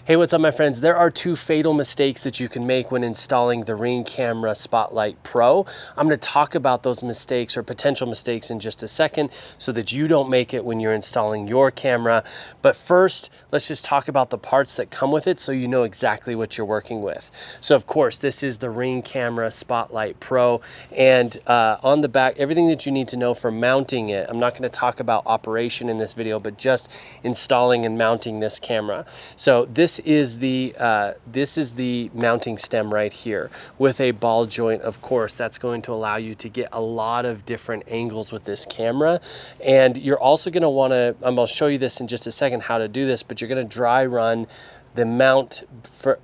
Hey, what's up, my friends? There are two fatal mistakes that you can make when installing the Ring Camera Spotlight Pro. I'm going to talk about those mistakes or potential mistakes in just a second so that you don't make it when you're installing your camera. But first, let's just talk about the parts that come with it so you know exactly what you're working with. So, of course, this is the Ring Camera Spotlight Pro, and on the back, everything that you need to know for mounting it. I'm not going to talk about operation in this video, but just installing and mounting this camera. So this is the mounting stem right here with a ball joint. Of course, that's going to allow you to get a lot of different angles with this camera. And you're also going to want to, I'll show you this in just a second how to do this, but you're going to dry run the mount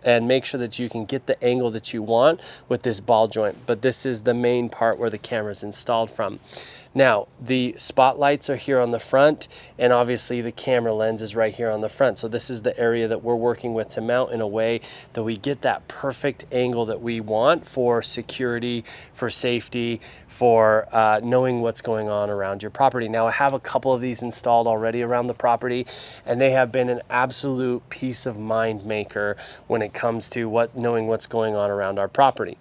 and make sure that you can get the angle that you want with this ball joint. But this is the main part where the camera is installed from. Now, the spotlights are here on the front, and obviously the camera lens is right here on the front. So this is the area that we're working with to mount in a way that we get that perfect angle that we want for security, for safety, for knowing what's going on around your property. Now, I have a couple of these installed already around the property, and they have been an absolute peace of mind maker when it comes to knowing what's going on around our property.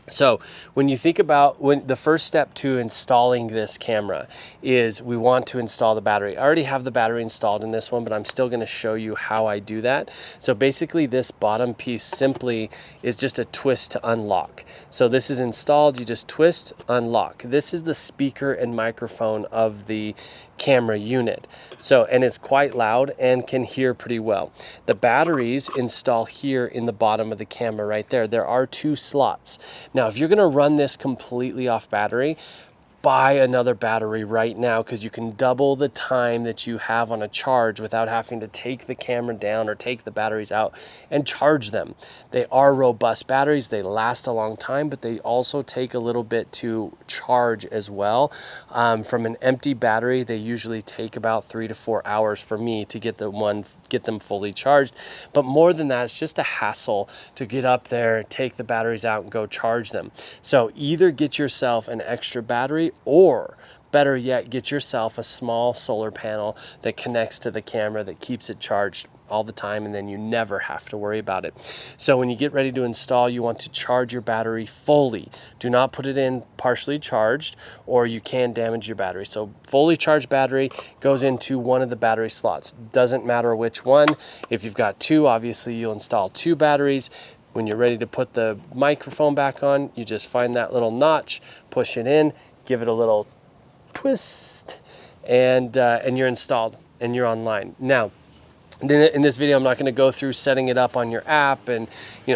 So when you think about the first step to installing this camera is we want to install the battery. I already have the battery installed in this one, but I'm still going to show you how I do that. So basically this bottom piece simply is just a twist to unlock. So this is installed, you just twist, unlock. This is the speaker and microphone of the camera unit. So, and it's quite loud and can hear pretty well. The batteries install here in the bottom of the camera right there. There are two slots. Now, if you're going to run this completely off battery, buy another battery right now, because you can double the time that you have on a charge without having to take the camera down or take the batteries out and charge them. They are robust batteries. They last a long time, but they also take a little bit to charge as well. From an empty battery, they usually take about 3 to 4 hours for me to get them fully charged. But more than that, it's just a hassle to get up there, take the batteries out and go charge them. So either get yourself an extra battery, or better yet, get yourself a small solar panel that connects to the camera that keeps it charged all the time, and then you never have to worry about it. So when you get ready to install, you want to charge your battery fully. Do not put it in partially charged, or you can damage your battery. So fully charged battery goes into one of the battery slots. Doesn't matter which one. If you've got two, obviously you'll install two batteries. When you're ready to put the microphone back on, you just find that little notch, push it in, give it a little twist, and you're installed and you're online. Now, in this video, I'm not going to go through setting it up on your app and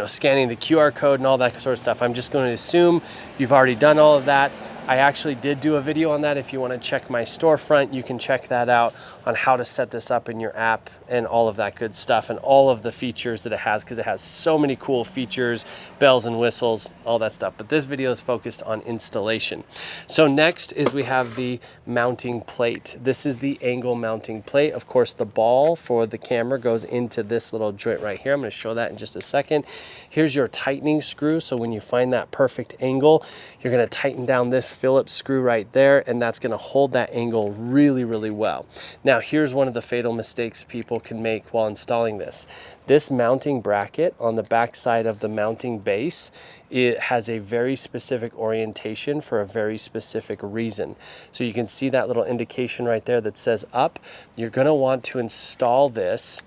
scanning the QR code and all that sort of stuff. I'm just going to assume you've already done all of that. I actually did do a video on that. If you want to check my storefront, you can check that out on how to set this up in your app and all of that good stuff and all of the features that it has, because it has so many cool features, bells and whistles, all that stuff. But this video is focused on installation. So next is we have the mounting plate. This is the angle mounting plate. Of course, the ball for the camera goes into this little joint right here. I'm going to show that in just a second. Here's your tightening screw. So when you find that perfect angle, you're going to tighten down this Phillips screw right there, and that's going to hold that angle really, really well. Now, here's one of the fatal mistakes people can make while installing this. This mounting bracket on the back side of the mounting base, it has a very specific orientation for a very specific reason. So you can see that little indication right there that says up. You're going to want to install this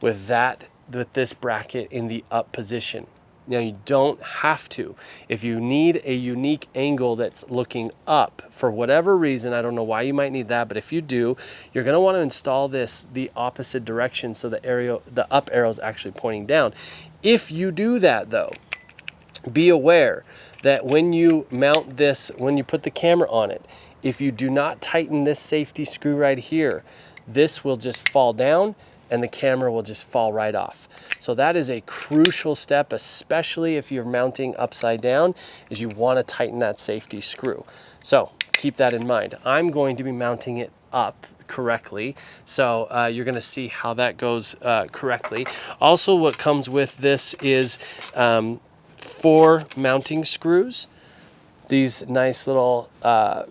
with this bracket in the up position. Now, you don't have to. If you need a unique angle that's looking up for whatever reason, I don't know why you might need that, but if you do, you're going to want to install this the opposite direction so the up arrow is actually pointing down. If you do that, though, be aware that when you mount this, when you put the camera on it, if you do not tighten this safety screw right here, this will just fall down and the camera will just fall right off. So that is a crucial step, especially if you're mounting upside down, is you want to tighten that safety screw. So keep that in mind. I'm going to be mounting it up correctly, so you're going to see how that goes correctly. Also, what comes with this is 4 mounting screws. these nice little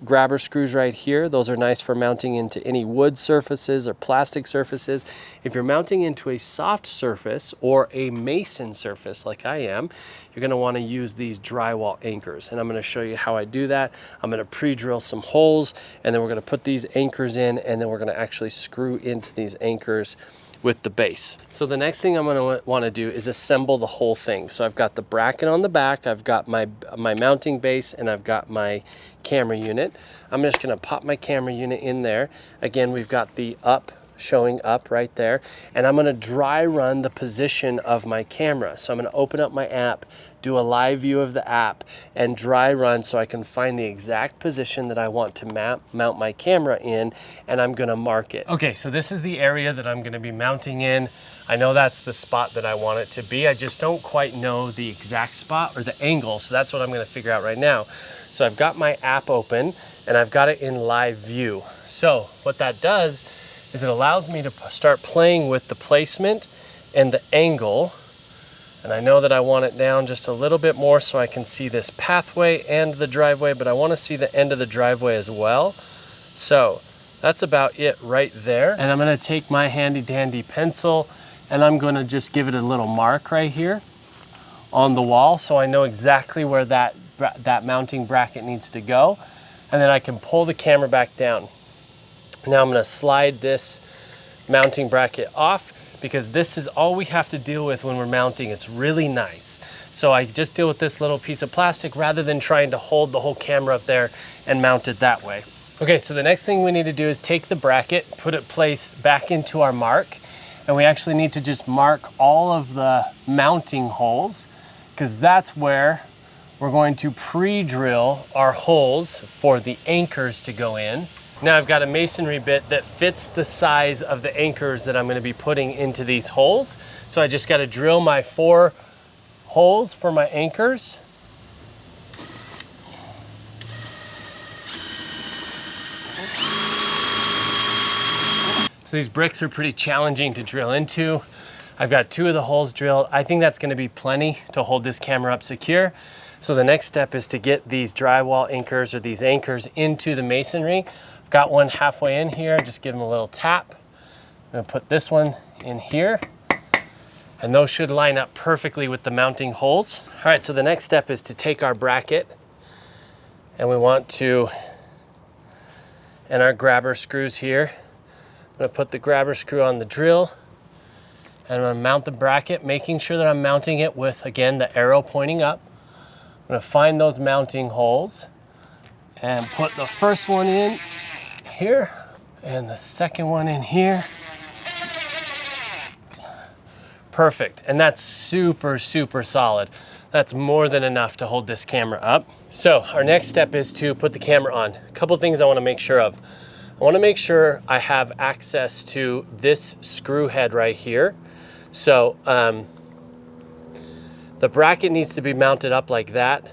grabber screws right here. Those are nice for mounting into any wood surfaces or plastic surfaces. If you're mounting into a soft surface or a mason surface like I am, you're gonna wanna use these drywall anchors. And I'm gonna show you how I do that. I'm gonna pre-drill some holes, and then we're gonna put these anchors in, and then we're gonna actually screw into these anchors with the base. So the next thing I'm gonna wanna do is assemble the whole thing. So I've got the bracket on the back, I've got my mounting base, and I've got my camera unit. I'm just gonna pop my camera unit in there. Again, we've got the up showing up right there, and I'm gonna dry run the position of my camera. So I'm gonna open up my app, do a live view of the app, and dry run so I can find the exact position that I want to mount my camera in, and I'm gonna mark it. Okay, so this is the area that I'm gonna be mounting in. I know that's the spot that I want it to be. I just don't quite know the exact spot or the angle, so that's what I'm gonna figure out right now. So I've got my app open, and I've got it in live view. So what that does is it allows me to start playing with the placement and the angle. And I know that I want it down just a little bit more so I can see this pathway and the driveway, but I want to see the end of the driveway as well. So that's about it right there. And I'm going to take my handy dandy pencil, and I'm going to just give it a little mark right here on the wall so I know exactly where that mounting bracket needs to go. And then I can pull the camera back down. Now I'm gonna slide this mounting bracket off, because this is all we have to deal with when we're mounting. It's really nice. So I just deal with this little piece of plastic rather than trying to hold the whole camera up there and mount it that way. Okay, so the next thing we need to do is take the bracket, put it placed back into our mark, and we actually need to just mark all of the mounting holes, because that's where we're going to pre-drill our holes for the anchors to go in. Now I've got a masonry bit that fits the size of the anchors that I'm going to be putting into these holes. So I just got to drill my 4 holes for my anchors. So these bricks are pretty challenging to drill into. I've got 2 of the holes drilled. I think that's going to be plenty to hold this camera up secure. So the next step is to get these drywall anchors, or these anchors, into the masonry. Got one halfway in here, just give them a little tap. I'm gonna put this one in here, and those should line up perfectly with the mounting holes. All right, so the next step is to take our bracket, and we want to, and our grabber screws here. I'm gonna put the grabber screw on the drill, and I'm gonna mount the bracket, making sure that I'm mounting it with, again, the arrow pointing up. I'm gonna find those mounting holes and put the first one in here and the second one in here. Perfect, and that's super, super solid. That's more than enough to hold this camera up. So our next step is to put the camera on. A couple things I wanna make sure of. I wanna make sure I have access to this screw head right here. So the bracket needs to be mounted up like that.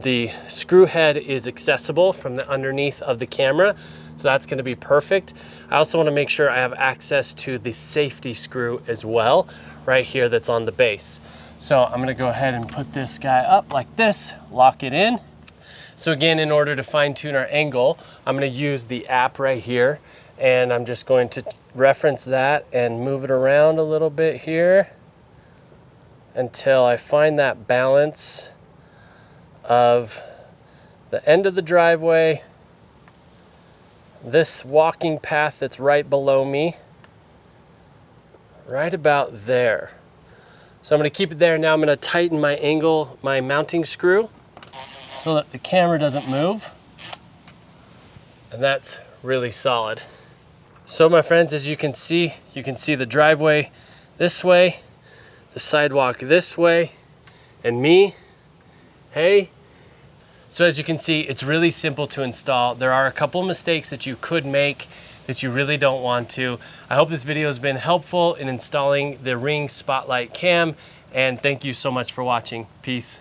The screw head is accessible from the underneath of the camera, so that's going to be perfect. I also want to make sure I have access to the safety screw as well, right here, that's on the base. So I'm going to go ahead and put this guy up like this, lock it in. So again, in order to fine tune our angle, I'm going to use the app right here, and I'm just going to reference that and move it around a little bit here until I find that balance of the end of the driveway, this walking path that's right below me, right about there. So I'm going to keep it there. Now I'm going to tighten my angle, my mounting screw, so that the camera doesn't move. And that's really solid. So my friends, as you can see the driveway this way, the sidewalk this way, and me. Hey. So as you can see, it's really simple to install. There are a couple mistakes that you could make that you really don't want to. I hope this video has been helpful in installing the Ring Spotlight Cam, and thank you so much for watching. Peace.